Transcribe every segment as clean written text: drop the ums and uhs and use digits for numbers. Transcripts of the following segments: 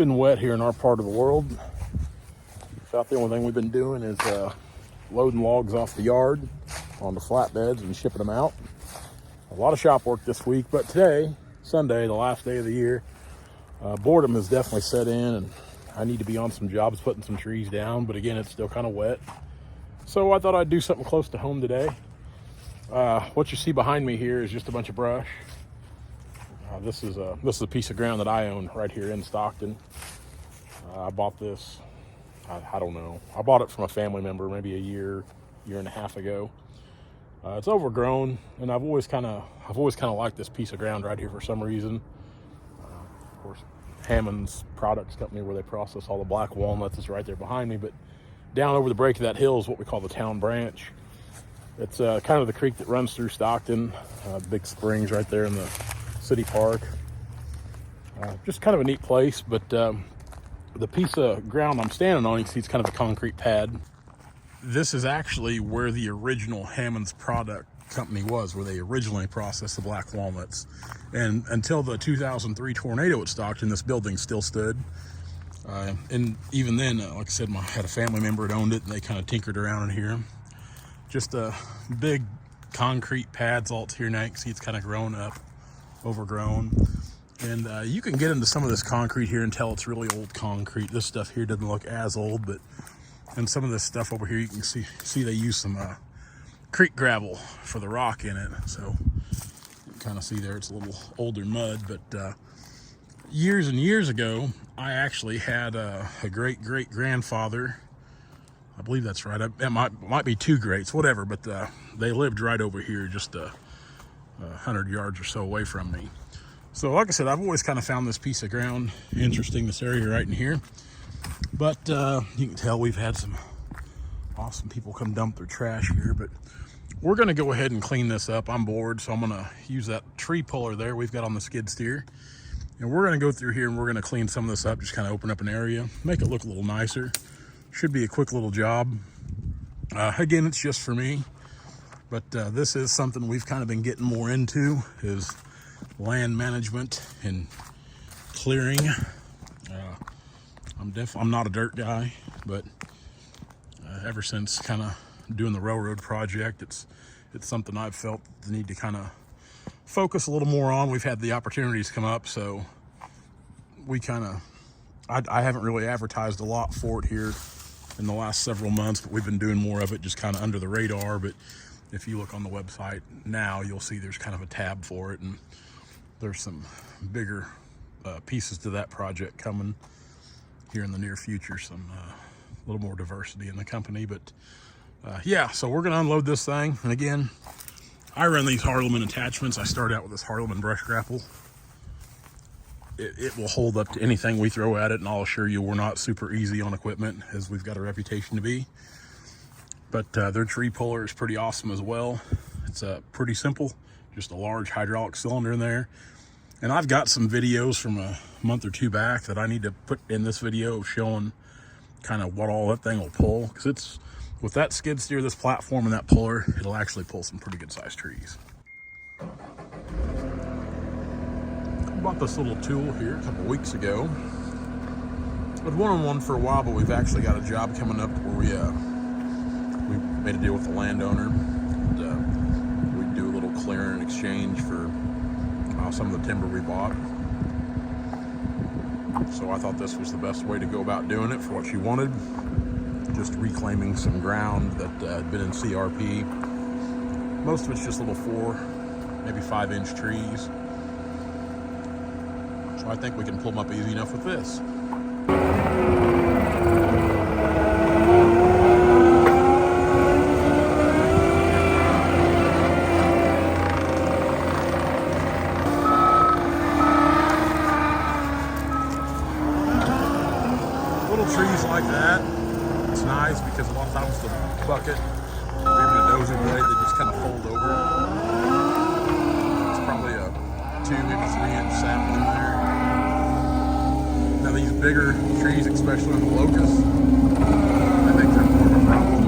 been wet here in our part of the world. About the only thing we've been doing is loading logs off the yard onto flatbeds and shipping them out. A lot of shop work this week, but today, Sunday, the last day of the year, boredom has definitely set in, and I need to be on some jobs putting some trees down, but again, it's still kind of wet. So I thought I'd do something close to home today. What you see behind me here is just a bunch of brush. This is a piece of ground that I own right here in Stockton. I bought this, I don't know. I bought it from a family member maybe a year and a half ago. It's overgrown, and I've always kind of liked this piece of ground right here for some reason. Of course, Hammond's Products Company, where they process all the black walnuts, is right there behind me. But down over the break of that hill is what we call the town branch. It's kind of the creek that runs through Stockton. Big springs right there in the city park. Just kind of a neat place, but the piece of ground I'm standing on, you can see it's kind of a concrete pad. This is actually where the original Hammond's Product Company was, where they originally processed the black walnuts. And until the 2003 tornado at Stockton, this building still stood. And even then, like I said, I had a family member that owned it, and they kind of tinkered around in here. Just a big concrete pads all here now. You can see it's kind of grown up, overgrown. And you can get into some of this concrete here and tell it's really old concrete. This stuff here doesn't look as old, but and some of this stuff over here, you can see they use some creek gravel for the rock in it. So you can kind of see there it's a little older mud. But years and years ago, I actually had a great-great-grandfather. I believe that's right. It might be two greats, whatever. But they lived right over here, just 100 yards or so away from me. So like I said, I've always kind of found this piece of ground interesting, this area right in here. But you can tell we've had some awesome people come dump their trash here. But we're going to go ahead and clean this up. I'm bored, so I'm going to use that tree puller there we've got on the skid steer. And we're going to go through here and we're going to clean some of this up, just kind of open up an area, make it look a little nicer. Should be a quick little job. Again, it's just for me. But this is something we've kind of been getting more into, is land management and clearing. I'm not a dirt guy, but ever since kind of doing the railroad project, it's something I've felt the need to kind of focus a little more on. We've had the opportunities come up, so we kind of, I haven't really advertised a lot for it here in the last several months, but we've been doing more of it just kind of under the radar. But if you look on the website now, you'll see there's kind of a tab for it, and there's some bigger pieces to that project coming here in the near future, some a little more diversity in the company. But yeah, so we're going to unload this thing. And again, I run these Harleman attachments. I start out with this Harleman brush grapple. It will hold up to anything we throw at it, and I'll assure you we're not super easy on equipment, as we've got a reputation to be. But their tree puller is pretty awesome as well. It's pretty simple, just a large hydraulic cylinder in there. And I've got some videos from a month or two back that I need to put in this video showing kind of what all that thing will pull. Because it's, with that skid steer, this platform, and that puller, it'll actually pull some pretty good sized trees. I bought this little tool here a couple weeks ago. I'd wanted one for a while, but we've actually got a job coming up where we made a deal with the landowner. We'd do a little clearing in exchange for some of the timber we bought. So I thought this was the best way to go about doing it for what she wanted. Just reclaiming some ground that had been in CRP. Most of it's just little 4, maybe 5-inch trees. So I think we can pull them up easy enough with this. Trees like that, it's nice because a lot of times the bucket or even a dozer blade, they just kind of fold over. It's probably a 2, maybe 3-inch sapling in there. Now these bigger trees, especially on the locust, I think they're more of a problem.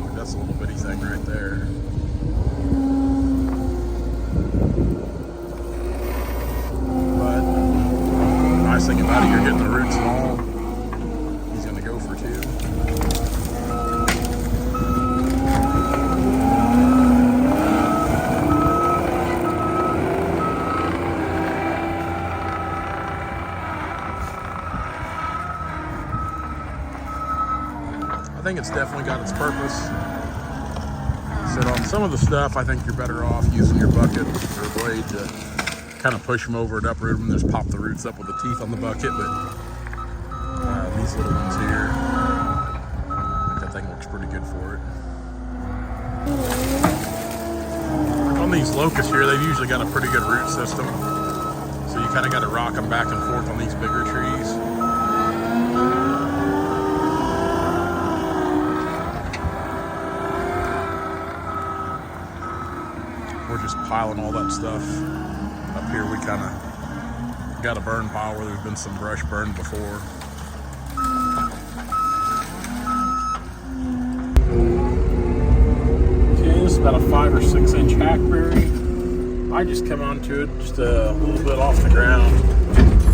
Like that's a little bitty thing right there. But nice thing about it, you're getting the roots and all. He's gonna go for 2. I think it's definitely got its purpose. So on some of the stuff, I think you're better off using your bucket or blade to kind of push them over and uproot them, just pop the roots up with the teeth on the bucket. But these little ones here, I think that thing looks pretty good for it. On these locusts here, they've usually got a pretty good root system. So you kind of got to rock them back and forth on these bigger trees. We're just piling all that stuff up here. We kind of got a burn pile where there's been some brush burned before. Okay, this is about a 5 or 6 inch hackberry. I just come onto it just a little bit off the ground.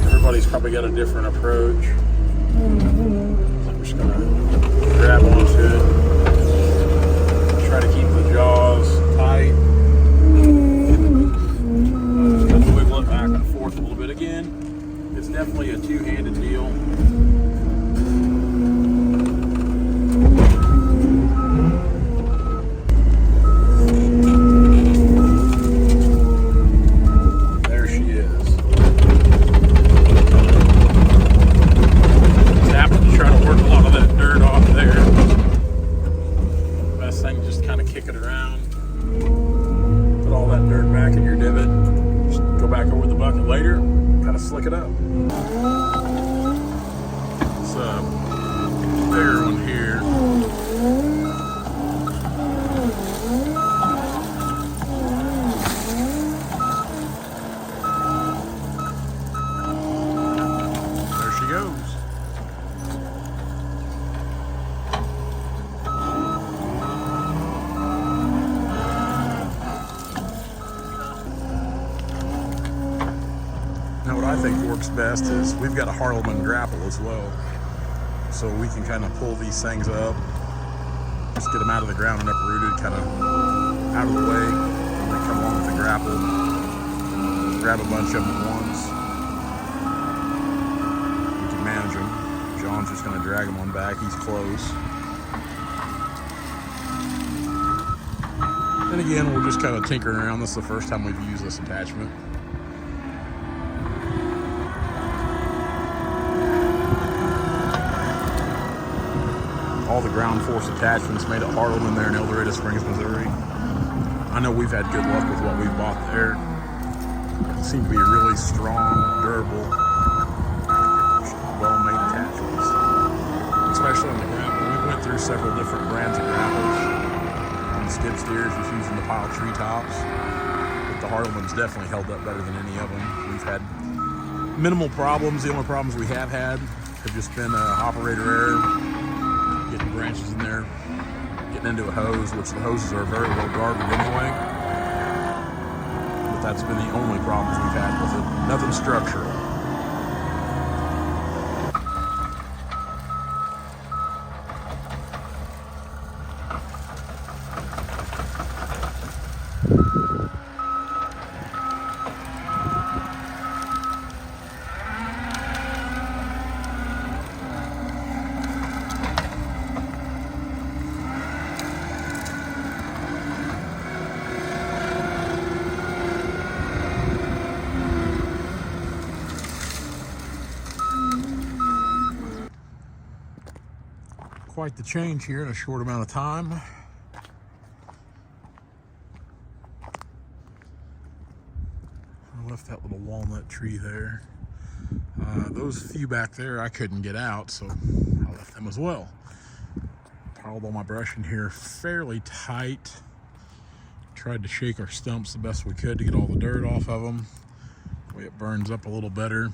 Everybody's probably got a different approach. So I'm just gonna grab onto it. Try to keep the jaws tight. Back and forth a little bit again. It's definitely a two-handed deal. There she is. Tapping to try to work a lot of that dirt off there. Best thing, just kind of kick it around. Put all that dirt back in your divot. Go back over the bucket later, kind of slick it up. It's a bigger one here. There she goes. Now what I think works best is we've got a Harleman grapple as well. So we can kind of pull these things up, just get them out of the ground and uprooted, kind of out of the way, and then come along with the grapple, grab a bunch of them at once. We can manage them. John's just gonna drag them on back, he's close. And again, we're just kind of tinkering around. This is the first time we've used this attachment. All the ground force attachments made at Harleman there in El Dorado Springs, Missouri. I know we've had good luck with what we've bought there. It seemed to be really strong, durable, well-made attachments. Especially on the grapple. We went through several different brands of grapples. On the skid steers, just using the pile treetops. But the Harleman's definitely held up better than any of them. We've had minimal problems. The only problems we have had have just been operator error. Getting branches in there, getting into a hose, which the hoses are very well guarded anyway. But that's been the only problems we've had with it. Nothing structural. Quite the change here in a short amount of time. I left that little walnut tree there. Those few back there I couldn't get out, so I left them as well. Piled all my brush in here fairly tight. Tried to shake our stumps the best we could to get all the dirt off of them. That way it burns up a little better.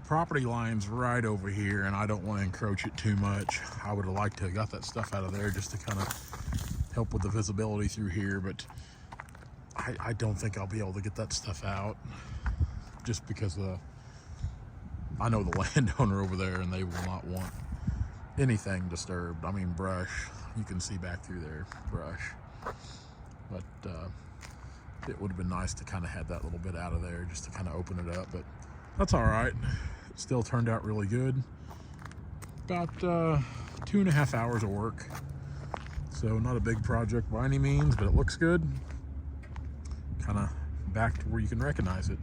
Property line's right over here, and I don't want to encroach it too much. I would have liked to have got that stuff out of there just to kind of help with the visibility through here, but I don't think I'll be able to get that stuff out just because I know the landowner over there, and they will not want anything disturbed. I mean, brush. You can see back through there, brush. But it would have been nice to kind of have that little bit out of there just to kind of open it up. But that's all right. It still turned out really good. About 2.5 hours of work. So not a big project by any means, but it looks good. Kind of back to where you can recognize it.